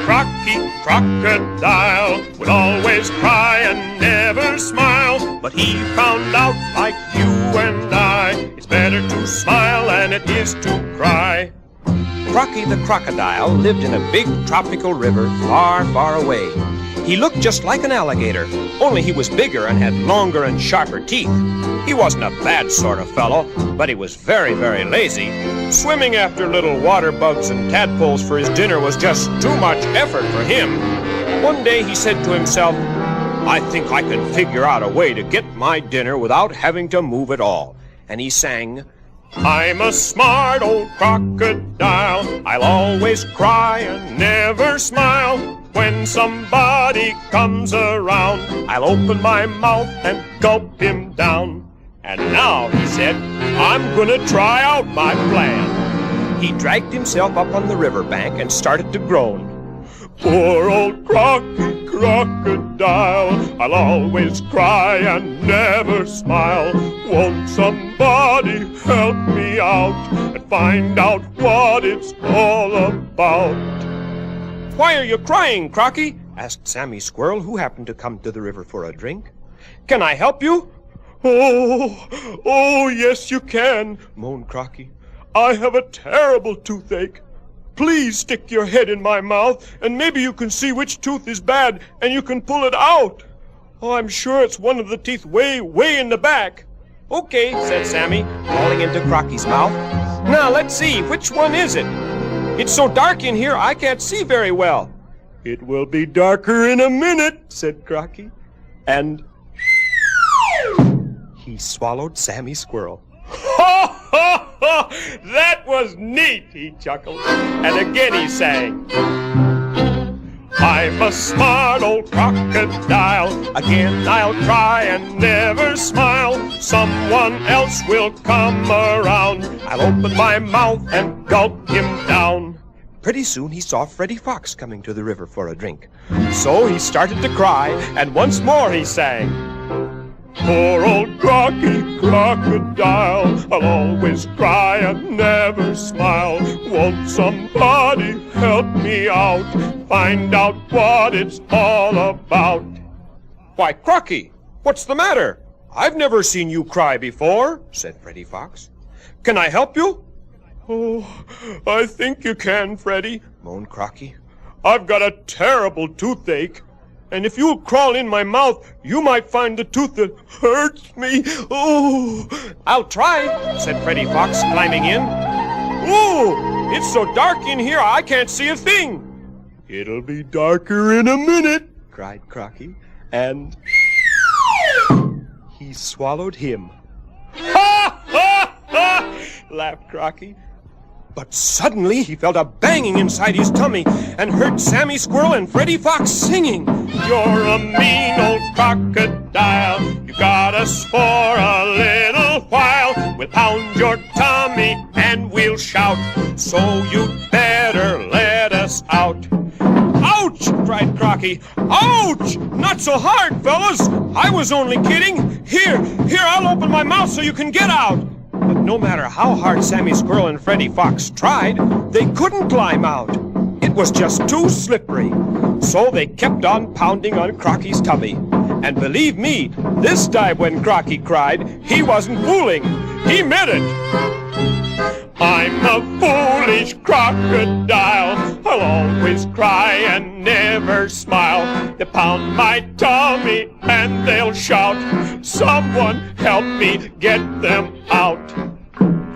Crocky Crocodile would always cry and never smile. But he found out, like you and I, it's better to smile than it is to cry. Crocky the crocodile lived in a big tropical river far, far away. He looked just like an alligator, only he was bigger and had longer and sharper teeth. He wasn't a bad sort of fellow, but he was very, very lazy. Swimming after little water bugs and tadpoles for his dinner was just too much effort for him. One day he said to himself, "I think I can figure out a way to get my dinner without having to move at all." And he sang, I'm a smart old crocodile. I'll always cry and never smile. When somebody comes around, I'll open my mouth and gulp him down. And now, he said, I'm gonna try out my plan. He dragged himself up on the riverbank and started to groan. Poor old Crocky Crocodile, I'll always cry and never smile. Won't somebody help me out and find out what it's all about? "Why are you crying, Crocky?" asked Sammy Squirrel, who happened to come to the river for a drink. "Can I help you?" Oh, yes you can," moaned Crocky. "I have a terrible toothache. Please stick your head in my mouth, and maybe you can see which tooth is bad, and you can pull it out. Oh, I'm sure it's one of the teeth way, way in the back." "Okay," said Sammy, crawling into Crocky's mouth. "Now, let's see, which one is it? It's so dark in here, I can't see very well." "It will be darker in a minute," said Crocky. And he swallowed Sammy Squirrel. "Ha, ha, ha! That was neat," he chuckled. And again he sang, I'm a smart old crocodile. Again I'll cry and never smile. Someone else will come around. I'll open my mouth and gulp him down. Pretty soon he saw Freddie Fox coming to the river for a drink. So he started to cry, and once more he sang, Poor old Crocky Crocodile, I'll always cry and never smile. Won't somebody help me out, find out what it's all about? "Why, Crocky, what's the matter? I've never seen you cry before," said Freddie Fox. "Can I help you?" "Oh, I think you can, Freddie," moaned Crocky. "I've got a terrible toothache. And if you'll crawl in my mouth, you might find the tooth that hurts me. Oh!" "I'll try," said Freddie Fox, climbing in. "Oh, it's so dark in here I can't see a thing." "It'll be darker in a minute," cried Crocky, and he swallowed him. "Ha, ha, ha!" laughed Crocky. But suddenly he felt a banging inside his tummy and heard Sammy Squirrel and Freddie Fox singing. You're a mean old crocodile. You got us for a little while. We'll pound your tummy and we'll shout. So you'd better let us out. "Ouch!" cried Crocky. "Ouch! Not so hard, fellas. I was only kidding. Here, I'll open my mouth so you can get out." But no matter how hard Sammy Squirrel and Freddie Fox tried, they couldn't climb out. It was just too slippery. So they kept on pounding on Crocky's tummy. And believe me, this time when Crocky cried, he wasn't fooling. He meant it. I'm a foolish crocodile. I'll always cry and never smile. They pound my tummy and they'll shout. Someone help me get them out.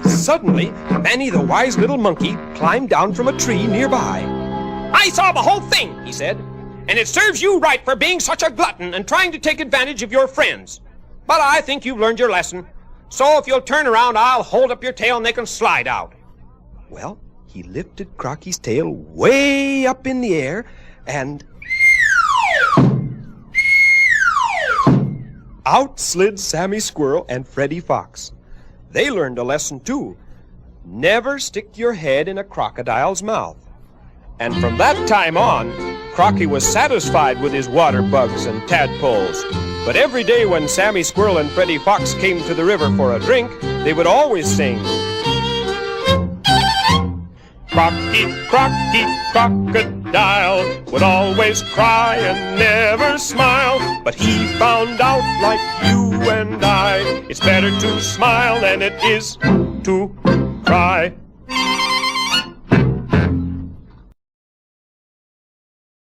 Suddenly, Manny the wise little monkey climbed down from a tree nearby. "I saw the whole thing," he said, "and it serves you right for being such a glutton and trying to take advantage of your friends. But I think you've learned your lesson. So if you'll turn around, I'll hold up your tail and they can slide out." Well, he lifted Crocky's tail way up in the air, and out slid Sammy Squirrel and Freddie Fox. They learned a lesson too. Never stick your head in a crocodile's mouth. And from that time on, Crocky was satisfied with his water bugs and tadpoles. But every day when Sammy Squirrel and Freddie Fox came to the river for a drink, they would always sing, Crocky, Crocky, Crocodile. crocodile would always cry and never smile. But he found out, like you and I, it's better to smile than it is to cry.